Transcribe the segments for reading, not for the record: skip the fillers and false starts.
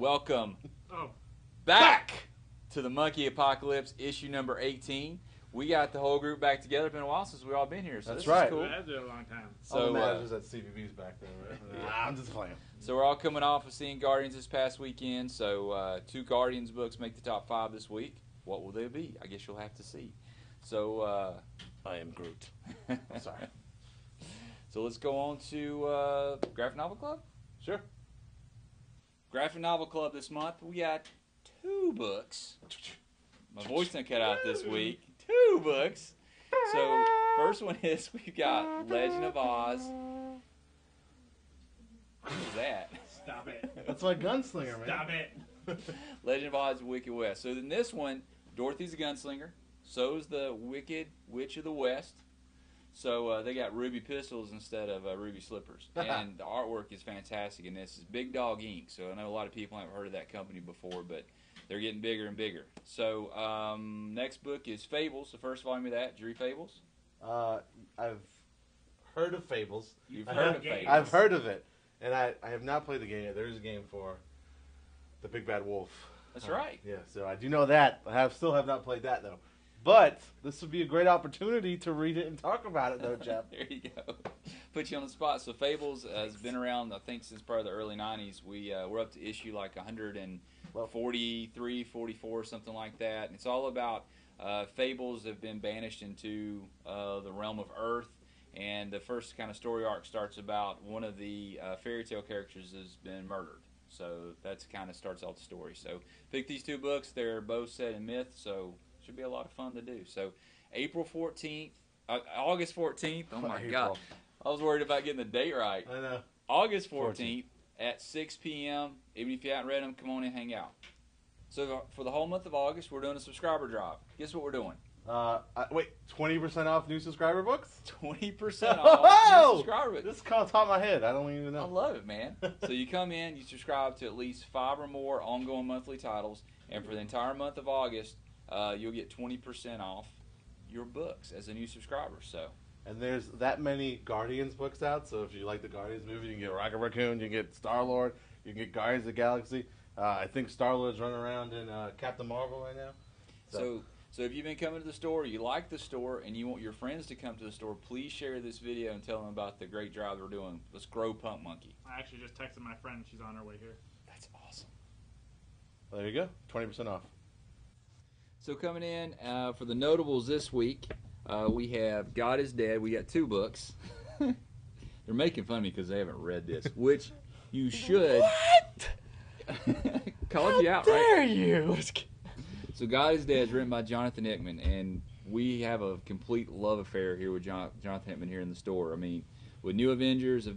welcome back to the Monkey Apocalypse, issue number 18. We got the whole group back together. It's been a while since we've all been here, so That's this right. is cool. That's been a long time. So, all the managers at CVB's back there, right? Yeah. I'm just playing. So we're all coming off of seeing Guardians this past weekend. So 2 Guardians books make the top 5 this week. What will they be? I guess you'll have to see. So I am Groot. I'm sorry. So let's go on to Graphic Novel Club. Sure. Graphic Novel Club this month, we got 2 books. My voice didn't cut out this week. 2 books. So first one is we've got Legend of Oz. What is that? Stop it. That's my gunslinger, man. Stop it. Legend of Oz Wicked West. So in this one, Dorothy's a gunslinger. So is the Wicked Witch of the West. So they got ruby pistols instead of ruby slippers. And the artwork is fantastic in this. It's Big Dog Inc. So I know a lot of people haven't heard of that company before, but they're getting bigger and bigger. So next book is Fables, the first volume of that. Did you read Fables? I've heard of Fables. You've heard of Fables. I've heard of it. And I have not played the game yet. There is a game for the Big Bad Wolf. That's right. Yeah, so I do know that. I still have not played that, though. But this would be a great opportunity to read it and talk about it, though, Jeff. There you go. Put you on the spot. So Fables has been around, I think, since probably the early 90s. We're up to issue like 143, 44, something like that. And it's all about fables that have been banished into the realm of Earth. And the first kind of story arc starts about one of the fairy tale characters has been murdered. So that's kind of starts out the story. So pick these 2 books. They're both set in myth, so should be a lot of fun to do. So August 14th. Oh my God. I was worried about getting the date right. I know. August 14th at 6 p.m. Even if you haven't read them, come on and hang out. So for the whole month of August, we're doing a subscriber drive. Guess what we're doing? Wait, 20% off new subscriber books? 20% off new subscriber books. This is kind of top of my head. I don't even know. I love it, man. So you come in, you subscribe to at least 5 or more ongoing monthly titles, and for the entire month of August, you'll get 20% off your books as a new subscriber. So, and there's that many Guardians books out, so if you like the Guardians movie, you can get Rocket Raccoon, you can get Star-Lord, you can get Guardians of the Galaxy. I think Star-Lord's running around in Captain Marvel right now. So if you've been coming to the store, you like the store, and you want your friends to come to the store, please share this video and tell them about the great drive we're doing. Let's grow Punk Monkey. I actually just texted my friend. She's on her way here. That's awesome. Well, there you go. 20% off. So coming in for the notables this week, we have God is Dead. We got 2 books. They're making fun of me because they haven't read this, which you should. What? Called you out, How right? dare you? So God is Dead is written by Jonathan Hickman, and we have a complete love affair here with Jonathan Hickman here in the store. I mean, with New Avengers,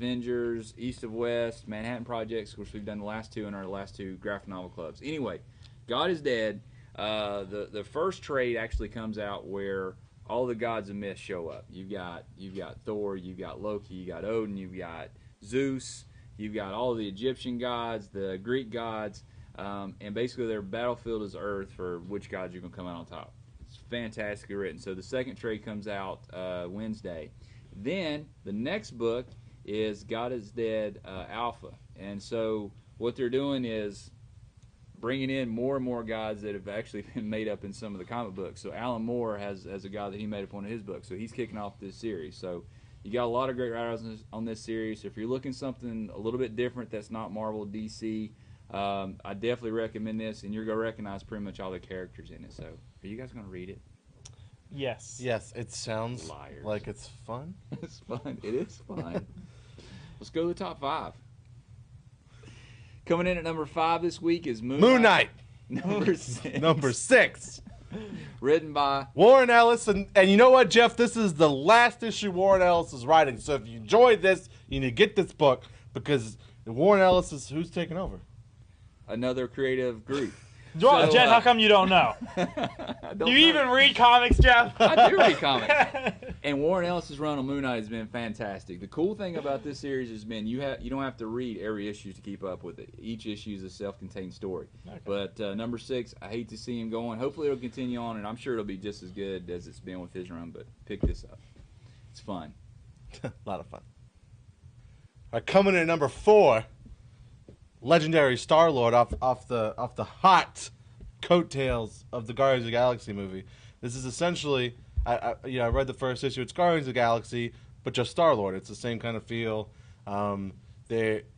East of West, Manhattan Projects, which we've done the last 2 in our last 2 graphic novel clubs. Anyway, God is Dead. The first trade actually comes out where all the gods of myth show up. You've got Thor, you've got Loki, you got Odin, you've got Zeus, you've got all the Egyptian gods, the Greek gods, and basically their battlefield is Earth for which gods you're going to come out on top. It's fantastically written. So the second trade comes out Wednesday. Then the next book is God is Dead Alpha. And so what they're doing is bringing in more and more gods that have actually been made up in some of the comic books. So Alan Moore has a god that he made up one of his books. So he's kicking off this series. So you got a lot of great writers on this series. So if you're looking something a little bit different that's not Marvel, DC, I definitely recommend this, and you're going to recognize pretty much all the characters in it. So are you guys going to read it? Yes. Yes, it sounds Liars. like it's fun. It's fun. It is fun. Let's go to the top 5. Coming in at number 5 this week is Moon Knight. Number 6. Number 6. Written by Warren Ellis. And you know what, Jeff? This is the last issue Warren Ellis is writing. So if you enjoyed this, you need to get this book because Warren Ellis is who's taking over. another creative group. So, Jeff, how come you don't know? Do you even read comics, Jeff? I do read comics. And Warren Ellis's run on Moon Knight has been fantastic. The cool thing about this series has been you don't have to read every issue to keep up with it. Each issue is a self-contained story. Okay. But number 6, I hate to see him going. Hopefully it'll continue on, and I'm sure it'll be just as good as it's been with his run. But pick this up. It's fun. A lot of fun. All right, coming in at number 4, legendary Star-Lord off the hot coattails of the Guardians of the Galaxy movie. This is essentially, I read the first issue. It's Guardians of the Galaxy, but just Star-Lord. It's the same kind of feel.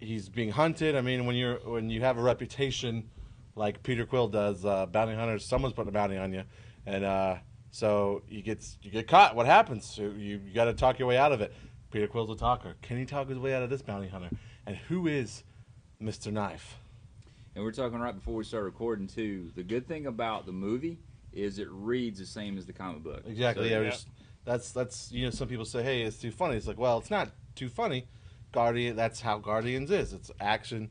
He's being hunted. I mean, when you have a reputation like Peter Quill does, bounty hunters, someone's putting a bounty on you, and so you get caught. What happens? You got to talk your way out of it. Peter Quill's a talker. Can he talk his way out of this bounty hunter? And who is Mr. Knife? And we're talking right before we start recording too. The good thing about the movie is it reads the same as the comic book. Exactly. So, yeah. That's some people say, hey, it's too funny. It's like, well, it's not too funny. That's how Guardians is. It's action,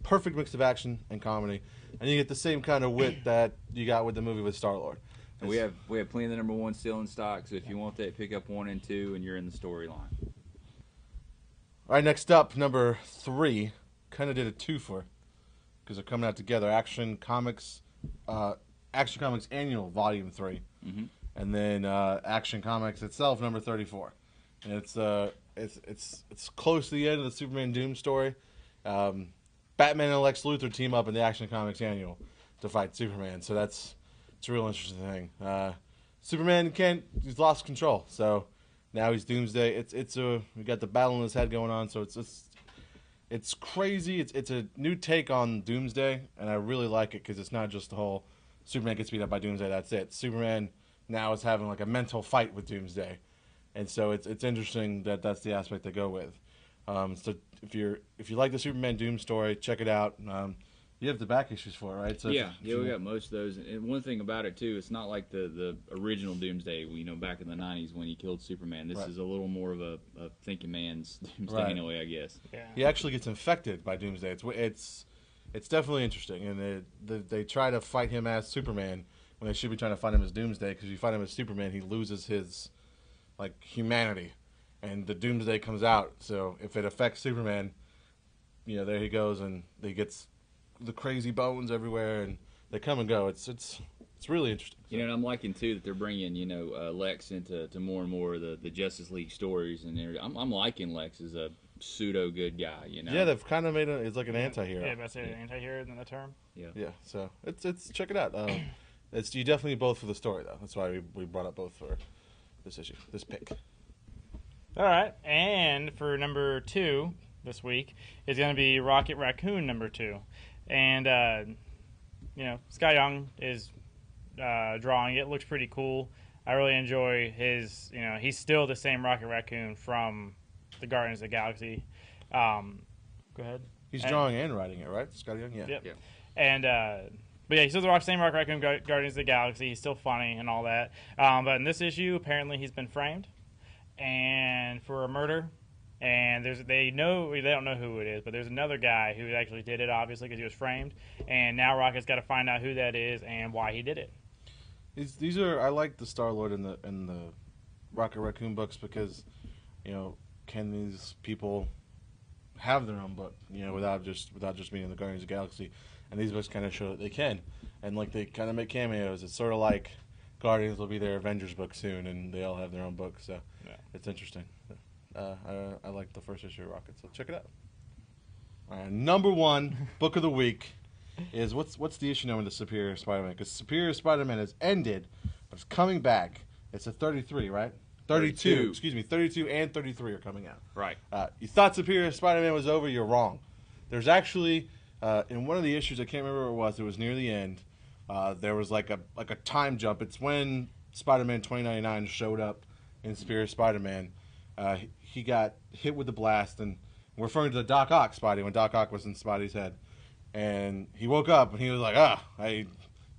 perfect mix of action and comedy, and you get the same kind of wit that you got with the movie with Star-Lord. And we have plenty of the number 1 still in stock. So if you want that, pick up 1 and 2, and you're in the storyline. All right, next up, number 3. Kind of did a twofer because they're coming out together. Action Comics Annual Volume 3, and then Action Comics itself, number 34. And it's close to the end of the Superman Doom story. Batman and Lex Luthor team up in the Action Comics Annual to fight Superman. So it's a real interesting thing. Superman he's lost control. So now he's Doomsday. We got the battle in his head going on. So it's crazy. It's a new take on Doomsday, and I really like it because it's not just the whole Superman gets beat up by Doomsday. That's it. Superman now is having like a mental fight with Doomsday, and so it's interesting that's the aspect they go with. So if you like the Superman Doom story, check it out. You have the back issues for it, right? So yeah, we got most of those. And one thing about it too, it's not like the original Doomsday, back in the '90s when he killed Superman. This is a little more of a thinking man's Doomsday in a way, I guess. Yeah. He actually gets infected by Doomsday. It's definitely interesting, and they try to fight him as Superman when they should be trying to fight him as Doomsday. Because if you fight him as Superman, he loses his humanity, and the Doomsday comes out. So if it affects Superman, there he goes, and he gets the crazy bones everywhere, and they come and go. It's really interesting. And I'm liking too that they're bringing Lex into more and more of the Justice League stories, and I'm liking Lex as a pseudo good guy. Yeah, they've kind of made it's like an anti-hero. Yeah, that's an anti-hero in the term. Yeah. So it's check it out. You definitely both for the story though. That's why we brought up both for this issue, this pick. All right, and for number 2 this week is going to be Rocket Raccoon number 2. And, Scott Young is drawing it. Looks pretty cool. I really enjoy his, he's still the same Rocket Raccoon from the Guardians of the Galaxy. Go ahead. He's drawing and writing it, right? Scott Young? Yeah. Yep. And, but yeah, he's still the same Rocket Raccoon, Guardians of the Galaxy. He's still funny and all that. But in this issue, apparently he's been framed and for a murder. And they don't know who it is, but there's another guy who actually did it, obviously, because he was framed. And now Rocket's got to find out who that is and why he did it. I like the Star-Lord and the Rocket Raccoon books because, can these people have their own book, without just being in the Guardians of the Galaxy? And these books kind of show that they can, and they kind of make cameos. It's sort of like Guardians will be their Avengers book soon, and they all have their own book, so It's interesting. I like the first issue of Rocket, so check it out. All right, number 1 book of the week is what's the issue number to Superior Spider-Man? Because Superior Spider-Man has ended, but it's coming back. It's a 33, right? 32. Excuse me, 32 and 33 are coming out. Right. You thought Superior Spider-Man was over. You're wrong. There's actually in one of the issues, I can't remember what it was. It was near the end. There was like a time jump. It's when Spider-Man 2099 showed up in Superior Spider-Man. He got hit with the blast, and we're referring to the Doc Ock Spidey when Doc Ock was in Spidey's head. And he woke up, and he was like,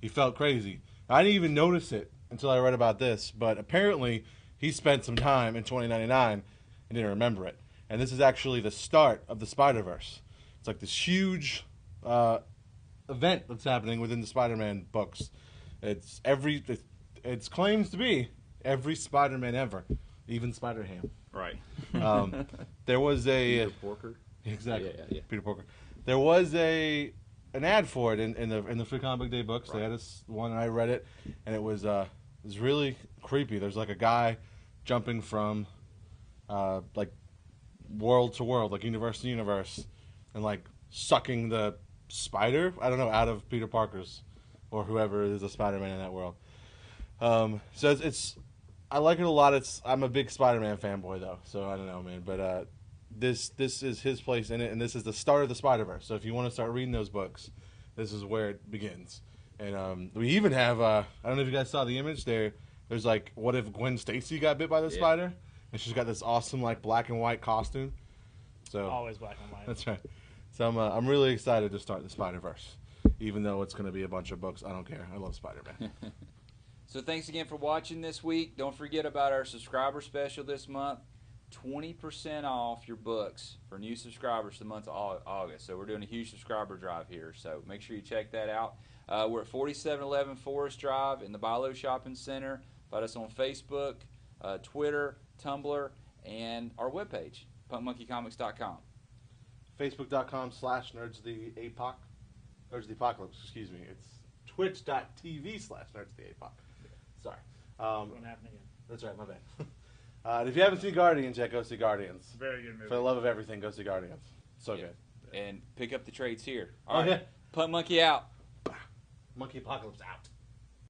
he felt crazy. I didn't even notice it until I read about this, but apparently he spent some time in 2099 and didn't remember it. And this is actually the start of the Spider-Verse. It's like this huge event that's happening within the Spider-Man books. It's claims to be every Spider-Man ever, even Spider-Ham. Right. There was a Peter Porker. Exactly. Yeah. Peter Porker. There was an ad for it in the Free Comic Book Day books. Right. They had this one, and I read it, and it was really creepy. There's like a guy jumping from like world to world, like universe to universe, and like sucking the spider, I don't know, out of Peter Parker's or whoever is a Spider-Man in that world. So it's I like it a lot. I'm a big Spider-Man fanboy though, so I don't know, man. But this is his place in it, and this is the start of the Spider-Verse. So if you want to start reading those books, this is where it begins. And we even have I don't know if you guys saw the image there. There's like, what if Gwen Stacy got bit by the spider, and she's got this awesome like black and white costume. So Always black and white. that's right. So I'm really excited to start the Spider-Verse, even though it's going to be a bunch of books. I don't care. I love Spider-Man. So thanks again for watching this week. Don't forget about our subscriber special this month. 20% off your books for new subscribers the month of August. So we're doing a huge subscriber drive here. So make sure you check that out. We're at 4711 Forest Drive in the Bilo Shopping Center. Find us on Facebook, Twitter, Tumblr, and our webpage, punkmonkeycomics.com. Facebook.com/nerdsoftheapoc. Nerds of the Apocalypse, excuse me. It's twitch.tv/nerdsoftheapoc. Sorry. Won't happen again. That's right, my bad. And if you haven't seen Guardians yet, go see Guardians. Very good movie. For the love of everything, go see Guardians. So good. And pick up the trades here. All right. Yeah. Punk Monkey out. Monkey Apocalypse out.